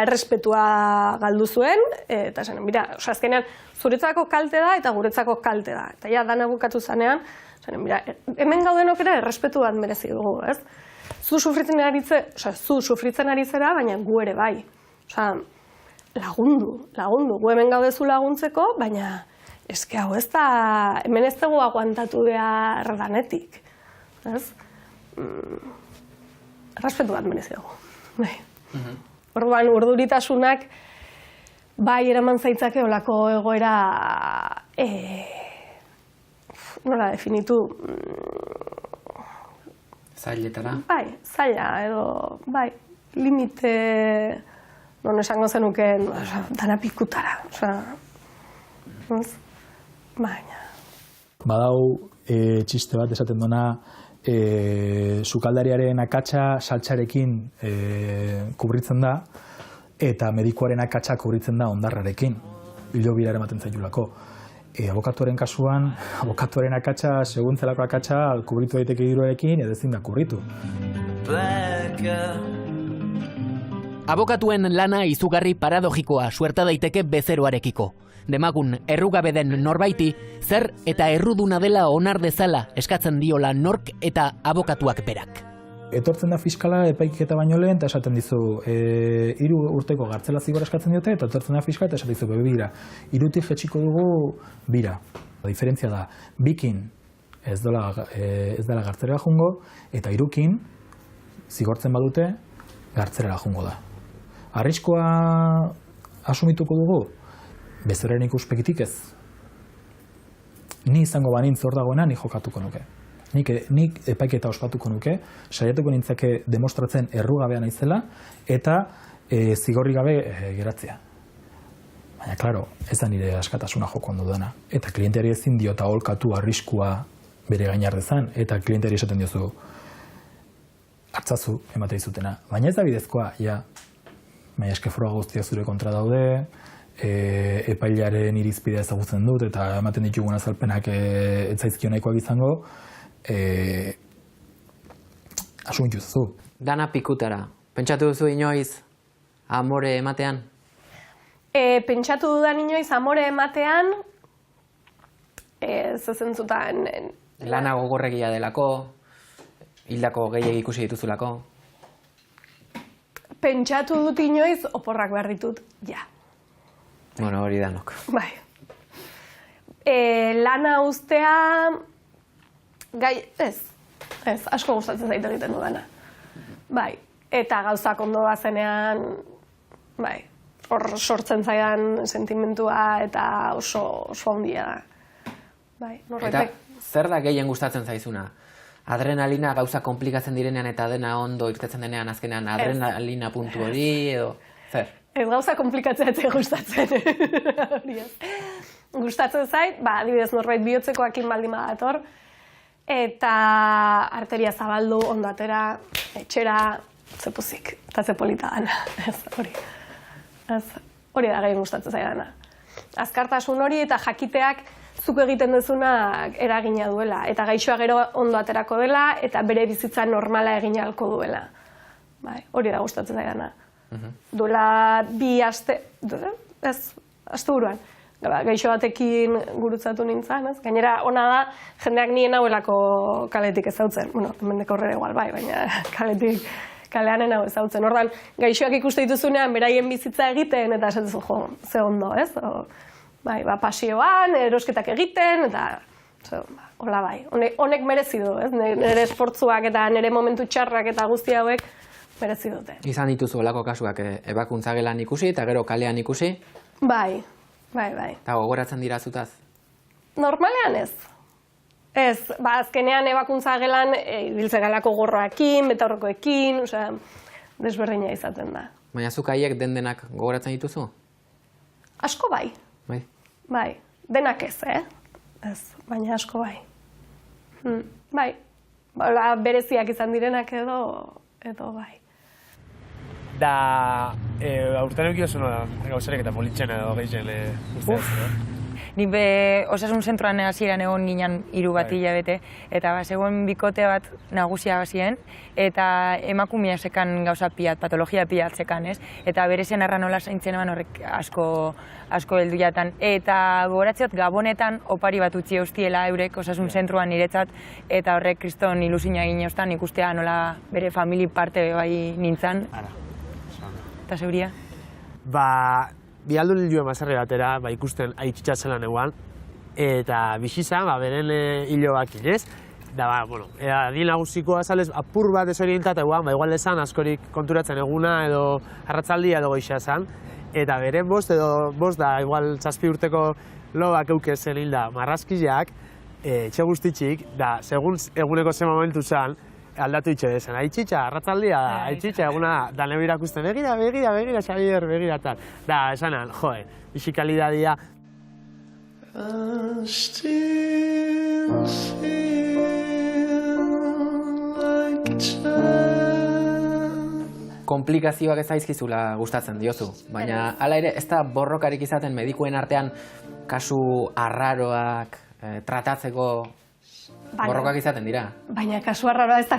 errespetua galdu zuen, eta esan nion, bira, azkenean, zuretzako kalte da eta guretzako kalte da. Eta ja, dana bukatu zanean, hemen gaudenok ere errespetu bat merezi dugu, ez? Zu sufritzen ari zera, baina gu ere bai. Lagundu. Gu hemen gaudezu laguntzeko, baina eske hau ez da, hemen ez dugu aguantatu behar danetik. Errespetu bat merezi dugu. Orduan, urduritasunak bai eraman zaitzake olako egoera nola definitu? Zailetara? Bai, zaila edo, limite non esango zenuken, dana pikutara, baina. Badau txiste bat esaten duna, sukaldariaren akatsa saltsarekin kubritzen da, eta medikuaren akatsa kubritzen da hondarrarekin, hilobira ematen zailulako. Abokatuaren kasuan, abokatuaren akatsa, seguntzelako akatsa, kubritu daiteke diruarekin, edo ezin da kubritu. Abokatuen lana izugarri paradogikoa suerta daiteke bezeroarekiko. Demagun errugabe den norbaiti, zer eta erruduna dela onar dezala eskatzen diola nork eta abokatuak berak. Etortzen da fiskala epaiketa baino lehen eta esaten dizu 3 urteko gartzela zigor eskatzen diote, eta etortzen da fiskala eta esaten dizu begira. 3 jetxiko dugu bira. Diferentzia da, 2 ez dela gartzelera jungo, eta 3 zigortzen badute gartzelera jungo da. Arriskoa asumituko dugu? Bezeraren ikuspegitik ez. Ni izango banintz hor dagoena, ni jokatuko nuke. Nik epaiketa ospatuko nuke, saiatuko nintzake demostratzen errugabea naizela, eta zigorri gabe geratzea. Baina, klaro, ez da nire askatasuna joko ondo dena. Eta klienteari ezin diota aholkatu arriskua bere gainar dezan, eta klienteari esaten diozu, hartzazu emate dizutena. Baina ez da bidezkoa, ja, baina eske froga guztiak zure kontra daude, epailearen irizpidea ezagutzen dut, eta ematen ditugun azalpenak ez zaizkio nahikoak izango, asumitu zu. Dana pikutara. Pentsatu duzu inoiz amore ematean? Pentsatu dudan inoiz amore ematean, zezentzutan... Lana gogorregia delako, hildako gehiagik ikusi dituzulako. Pentsatu dut inoiz, oporrak behar ditut, ja. Bueno, hori danok. Bai. Lana ustea... Ez, asko gustatzen zait egiten dudana. Bai, eta gauzak ondo bazenean, bai, hor sortzen zaidan sentimentua eta oso handia da. Bai, norretek. Eta zer da gehien gustatzen zaizuna? Adrenalina gauza komplikatzen direnean eta dena ondo irtetzen denean azkenean adrenalina puntu hori edo zer? Ez gauza komplikatzea gustatzen. Gustatzen zait, adibidez norbait bihotzekoakin baldin badator, eta arteria zabaldu, ondatera, etxera, zepozik, eta zepolita dana. Hori da gehien gustatzen zaidana. Azkartasun hori eta jakiteak zuk egiten dezunak eragina duela, eta gaixoa gero ondo aterako dela, eta bere bizitza normala egin ahalko duela. Hori da gustatzen zaidana. Duela 2 aste, aste buruan, gaixo batekin gurutzatu nintzen, gainera ona da, jendeak nien hauelako kaletik ezautzen, mendeko horrela igual bai, baina kaleanen hau ezautzen. Ordan, gaixoak ikuste dituzunean, beraien bizitza egiten, eta esatzen jo, ze ondo, ez? Pasioan, erosketak egiten, eta hola bai, honek merezi du, ez? Nire esfortzuak eta nire momentu txarrak eta guzti hauek, merezi dute. Izan dituzu olako kasuak ebakuntza gelan ikusi eta gero kalean ikusi? Bai. Eta gogoratzen dira zutaz? Normalean ez. Ez, azkenean ebakuntza gelan ibiltzen galako gorroakin, betaurrekoekin, desberdina izaten da. Baina zuk haiek denak gogoratzen dituzu? Asko bai. Bai, denak ez, Ez, baina asko bai. Bai, bereziak izan direnak edo bai. Da, aurten eukio zuen gauzarek eta politzen edo gehien Ni osasun zentroan hasieran egon ginen 3 bat hilabete, eta zegoen bikote bat nagusia bazien, eta emakumea zekan gauza piat, patologia piat zekan, ez? Eta bere zenarra nola zaintzen eban horrek asko heldu jatan. Eta gogoratzeot Gabonetan opari bat utzi eustiela eurek osasun zentroan niretzat, eta horrek kriston ilusina egin eustan ikustea nola bere famili parte bai nintzen. Eta zeuria? Bialdu niluen mazarri batera, ikusten aitzitza zelan eguan, eta bixizan, beren hiloak inez. Da, adin nagusiko azalez, apur bat desorientat eguan, igual esan askorik konturatzen eguna edo arratzaldia edo goixa esan. Eta beren bost da, igual 7 urteko lobak eukezen hilda marrazkileak, etxe guztitxik, da, segun eguneko ze momentu zen, aldatu itxe desan. Aitzitxa, arratzaldia da, aitzitxa, eguna da neu irakusten, begira, Xabier, begira, tal. Da, esanan, joe, bisikalidadia. I still feel like a child. Komplikazioak ez zaizkizula gustatzen diozu, baina hala ere ez da borrokarik izaten medikuen artean kasu arraroak tratatzeko borrokak izaten dira. Baina kasu arraroa ez da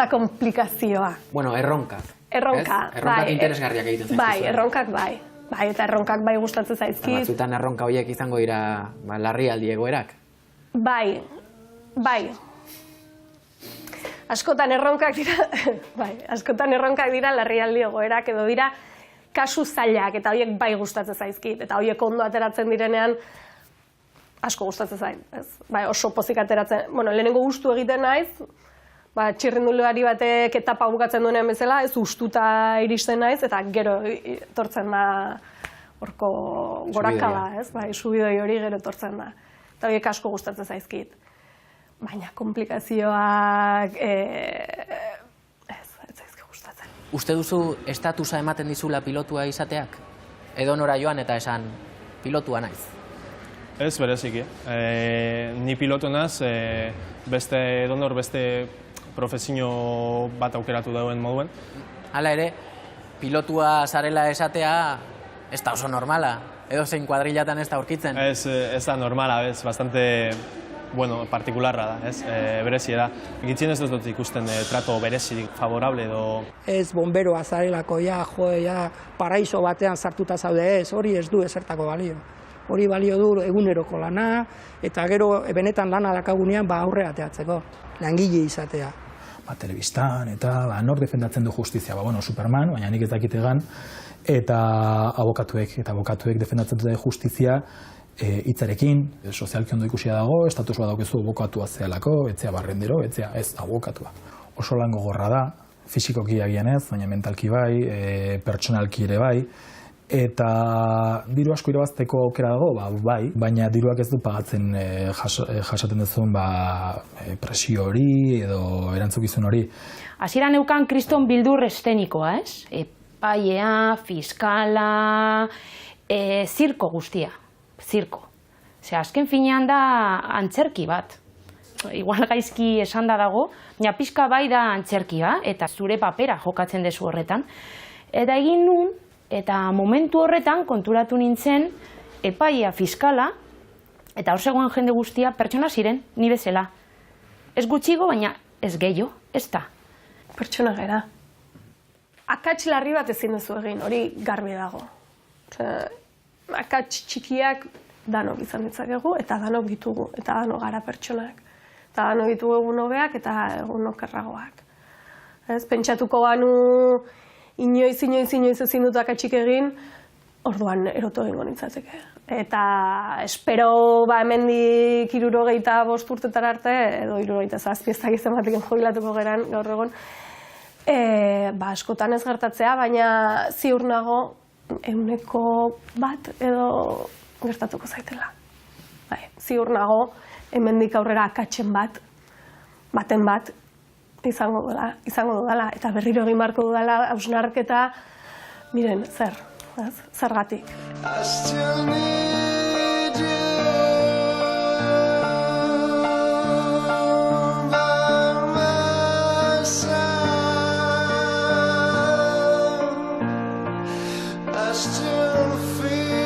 komplikazioa. Bueno, erronkak. Erronkak interesgarriak egiten zaizkizu. Bai, erronkak bai. Bai, eta erronkak bai gustatzen zaizkit. Batzutan erronka horiek izango dira larrialdi egoerak. Bai. Askotan erronkak dira larrialdi egoerak edo dira kasu zailak eta horiek bai gustatzen zaizkit eta horiek ondo ateratzen direnean asko gustatzen zain, ez? Bai, oso pozik ateratzen. Bueno, lehenengo gustu egiten naiz. Txirrindulari batek etapa bukatzen duenean bezala, ez ustuta iristen naiz, eta gero etortzen da horko gorakala, ez? Subidoi hori gero etortzen da. Eta horiek asko gustatzen zaizkit. Baina komplikazioak ez zaizki gustatzen. Uste duzu estatusa ematen dizula pilotua izateak? Edo nora joan eta esan pilotua naiz? Ez bereziki. Ni pilotu naz, beste profesio bat aukeratu dauen moduen. Hala ere, pilotua zarela esatea ez da oso normala. Edo zein kuadrilatan ez da aurkitzen. Ez da normala, bastante partikularra da, berezia da. Gitzien ez dut ikusten trato berezirik favorable edo... Ez bomberoa zarelako, paraiso batean sartuta zaude ez, hori ez du ezertako balio. Hori balio du eguneroko lana, eta gero benetan lana dakagunean aurre ateatzeko, langile izatea. Telebistan eta nor defendatzen du justizia, Superman, baina nik ez dakit egan, eta abokatuek defendatzen dute justizia hitzarekin, sozialki ondo ikusia dago, estatus bat daukezu abokatua zehalako, etzea barrendero, etzea ez abokatua. Oso lan gogorra da, fisikoki agian ez, baina mentalki bai, pertsonalki ere bai, eta diru asko irabazteko aukera dago, bai, baina diruak ez du pagatzen jasaten duzun presio hori edo erantzukizun hori. Hasieran neukan kriston bildur eszenikoa, ez? Epailea, fiskala, zirko guztia, zirko. Azken finean da antzerki bat. Igual gaizki esanda dago, baina pixka bai da antzerki bat, eta zure papera jokatzen dezu horretan. Eta egin nun, eta momentu horretan konturatu nintzen epaia fiskala, eta hor zegoen jende guztia pertsona ziren, ni bezala. Ez gutxigo, baina ez gehiago, ez da. Pertsona gara. Akats larri bat ezin duzu egin, hori garbi dago. Akats txikiak danok izan ditzakegu, eta danok ditugu, eta danok gara pertsonak. Eta danok ditugu egun hobeak eta egun okerragoak. Pentsatuko banu inoiz ezin dut akatsik egin, orduan erotu egingo nintzateke. Eta espero hemendik 65 urtetara arte, edo 67 ez dakit zenbatekin jubilatuko geran gaur egon, askotan ez gertatzea, baina ziur nago 1% edo gertatuko zaitela. Ziur nago hemendik aurrera akatsen baten bat, izango dudala, eta berriro egin beharko dudala hausnarketa, miren, zergatik. I still need you by my side. I still feel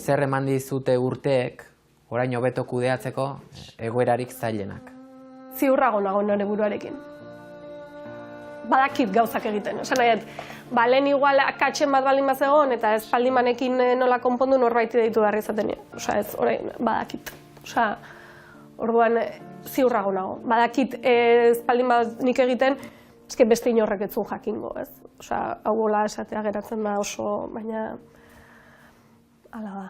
Zer eman dizute urteek, orain hobeto kudeatzeko, egoerarik zailenak? Ziurrago nago nire buruarekin. Badakit gauzak egiten. Esan nahiet, lehen igual akatsen bat baldin bazegon, eta ez paldimanekin nola konpondu norbaiti deitu behar izaten. Ez, orain, badakit. Orduan, ziurrago nago. Badakit ez baldin bat nik egiten, eske beste inorrek etzun jakingo, ez? Hau gola esatea geratzen da oso, baina... Hala da.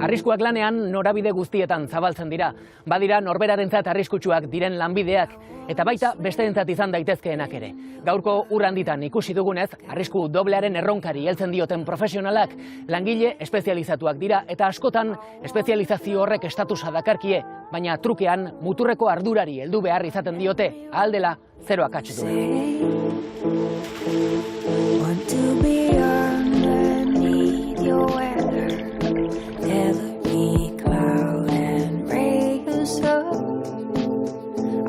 Arriskuak lanean norabide guztietan zabaltzen dira. Badira norberarentzat arriskutsuak diren lanbideak, eta baita besteentzat izan daitezkeenak ere. Gaurko ur handitan ikusi dugunez, arrisku doblearen erronkari heltzen dioten profesionalak langile espezializatuak dira, eta askotan espezializazio horrek estatusa dakarkie, baina trukean muturreko ardurari heldu behar izaten diote, ahal dela zero akats duena. Want to be underneath your weather, never be cloud and rain sun.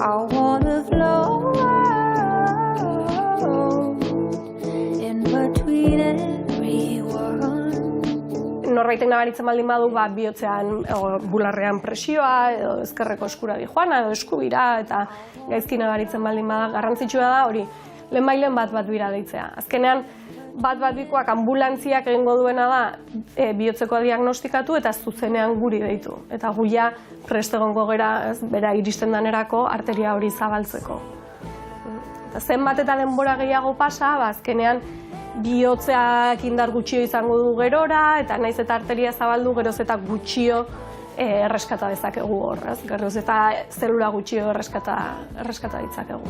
I wanna flow in between everyone. Norbaitek nabaritzen baldin badu, bihotzean bularrean presioa, edo ezkerreko eskura joana, edo eskubira, eta gaizki nabaritzen baldin bada, garrantzitsua da hori, lehenbailen bat bira deitzea. Azkenean, bat bikoak ambulantziak egingo duena da bihotzeko diagnostikatu eta zuzenean guri deitu. Eta guia prest egongo gera, bera iristen danerako arteria hori zabaltzeko. Eta zenbat eta denbora gehiago pasa, azkenean bihotzeak indar gutxio izango du gerora, eta naiz eta arteria zabaldu geroz eta gutxio erreskata dezakegu hor, geroz eta zelula gutxio erreskata ditzakegu.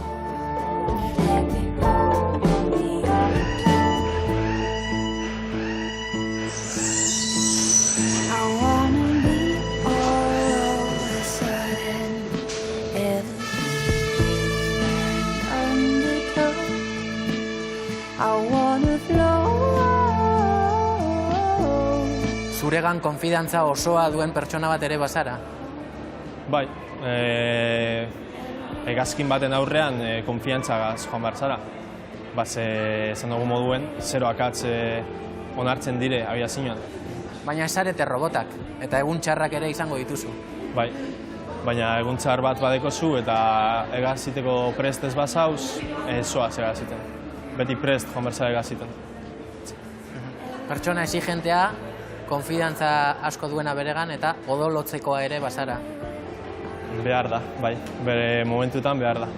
Zuregan konfidantza osoa duen pertsona bat ere bazara? Bai, hegazkin baten aurrean konfiantzagaz joan behar zara. Esan dugu moduen, zero akats onartzen dire abiazioan. Baina ez zarete robotak, eta egun txarrak ere izango dituzu. Bai, baina egun txar bat badekozu eta hegaziteko prest ez bazauz, zoaz hegaziten. Beti prest joan behar zara hegaziten. Pertsona exigentea, konfidantza asko duena beregan eta odolotzekoa ere bazara. Behar da, bai, bere momentuetan behar da.